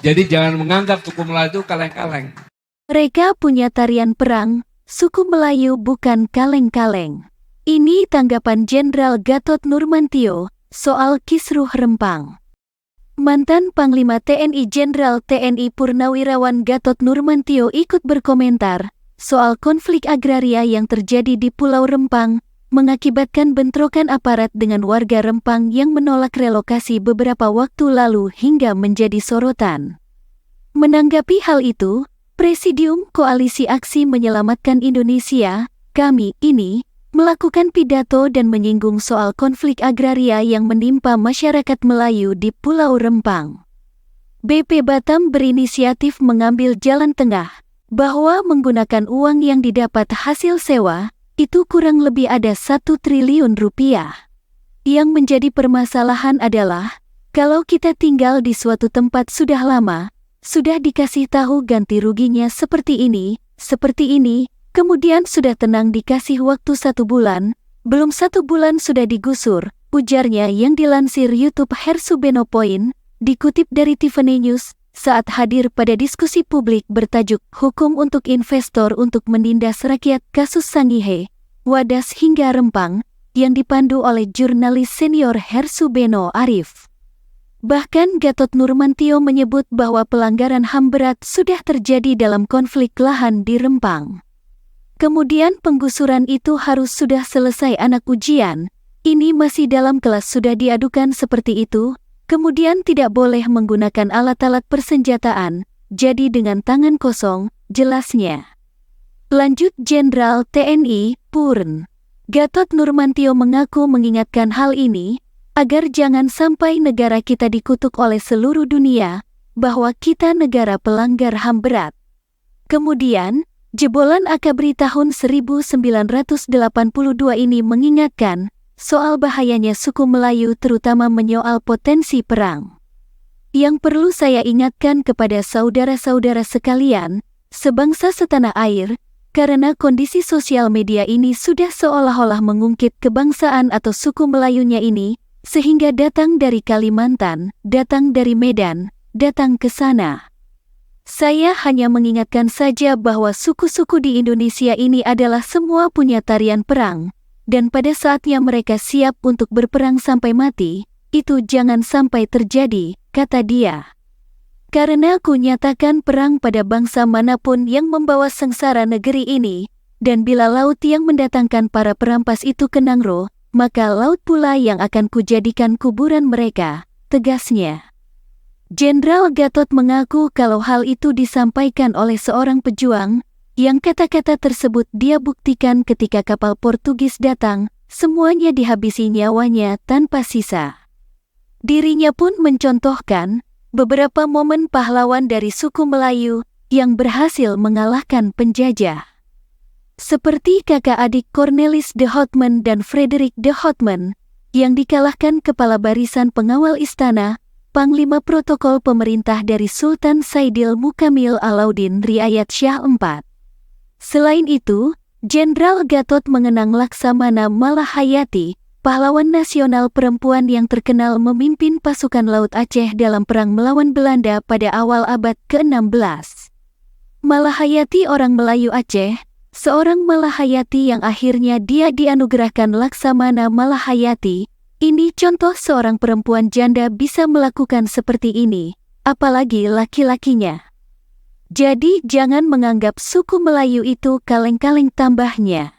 Jadi jangan menganggap suku Melayu itu kaleng-kaleng. Mereka punya tarian perang, suku Melayu bukan kaleng-kaleng. Ini tanggapan Jenderal Gatot Nurmantio soal kisruh Rempang. Mantan Panglima TNI Jenderal TNI Purnawirawan Gatot Nurmantio ikut berkomentar soal konflik agraria yang terjadi di Pulau Rempang, mengakibatkan bentrokan aparat dengan warga Rempang yang menolak relokasi beberapa waktu lalu hingga menjadi sorotan. Menanggapi hal itu, Presidium Koalisi Aksi Menyelamatkan Indonesia, KAMI ini, melakukan pidato dan menyinggung soal konflik agraria yang menimpa masyarakat Melayu di Pulau Rempang. BP Batam berinisiatif mengambil jalan tengah, bahwa menggunakan uang yang didapat hasil sewa, itu kurang lebih ada 1 triliun rupiah. Yang menjadi permasalahan adalah, kalau kita tinggal di suatu tempat sudah lama, sudah dikasih tahu ganti ruginya seperti ini, kemudian sudah tenang dikasih waktu 1 bulan, belum 1 bulan sudah digusur, ujarnya yang dilansir YouTube Hersubeno Point, dikutip dari Tiffany News, saat hadir pada diskusi publik bertajuk Hukum untuk Investor untuk Menindas Rakyat Kasus Sangihe, Wadas hingga Rempang, yang dipandu oleh jurnalis senior Hersubeno Arif. Bahkan Gatot Nurmantio menyebut bahwa pelanggaran HAM berat sudah terjadi dalam konflik lahan di Rempang. Kemudian penggusuran itu harus sudah selesai anak ujian, ini masih dalam kelas sudah diadukan seperti itu, kemudian tidak boleh menggunakan alat-alat persenjataan, jadi dengan tangan kosong, jelasnya. Lanjut Jenderal TNI, Purn. Gatot Nurmantio mengaku mengingatkan hal ini, agar jangan sampai negara kita dikutuk oleh seluruh dunia, bahwa kita negara pelanggar HAM berat. Kemudian, jebolan Akabri tahun 1982 ini mengingatkan soal bahayanya suku Melayu terutama menyoal potensi perang. Yang perlu saya ingatkan kepada saudara-saudara sekalian, sebangsa setanah air, karena kondisi sosial media ini sudah seolah-olah mengungkit kebangsaan atau suku Melayunya ini, sehingga datang dari Kalimantan, datang dari Medan, datang ke sana. Saya hanya mengingatkan saja bahwa suku-suku di Indonesia ini adalah semua punya tarian perang, dan pada saatnya mereka siap untuk berperang sampai mati, itu jangan sampai terjadi, kata dia. Karena aku nyatakan perang pada bangsa manapun yang membawa sengsara negeri ini, dan bila laut yang mendatangkan para perampas itu ke Nangro, maka laut pula yang akan kujadikan kuburan mereka, tegasnya. Jenderal Gatot mengaku kalau hal itu disampaikan oleh seorang pejuang, yang kata-kata tersebut dia buktikan ketika kapal Portugis datang, semuanya dihabisi nyawanya tanpa sisa. Dirinya pun mencontohkan beberapa momen pahlawan dari suku Melayu yang berhasil mengalahkan penjajah. Seperti kakak adik Cornelis de Houtman dan Frederick de Houtman, yang dikalahkan kepala barisan pengawal istana, Panglima Protokol Pemerintah dari Sultan Saidil Mukamil Alauddin Riayat Shah IV. Selain itu, Jenderal Gatot mengenang Laksamana Malahayati, pahlawan nasional perempuan yang terkenal memimpin pasukan Laut Aceh dalam perang melawan Belanda pada awal abad ke-16. Malahayati orang Melayu Aceh, seorang Malahayati yang akhirnya dia dianugerahkan Laksamana Malahayati. Ini contoh seorang perempuan janda bisa melakukan seperti ini, apalagi laki-lakinya. Jadi jangan menganggap suku Melayu itu kaleng-kaleng, tambahnya.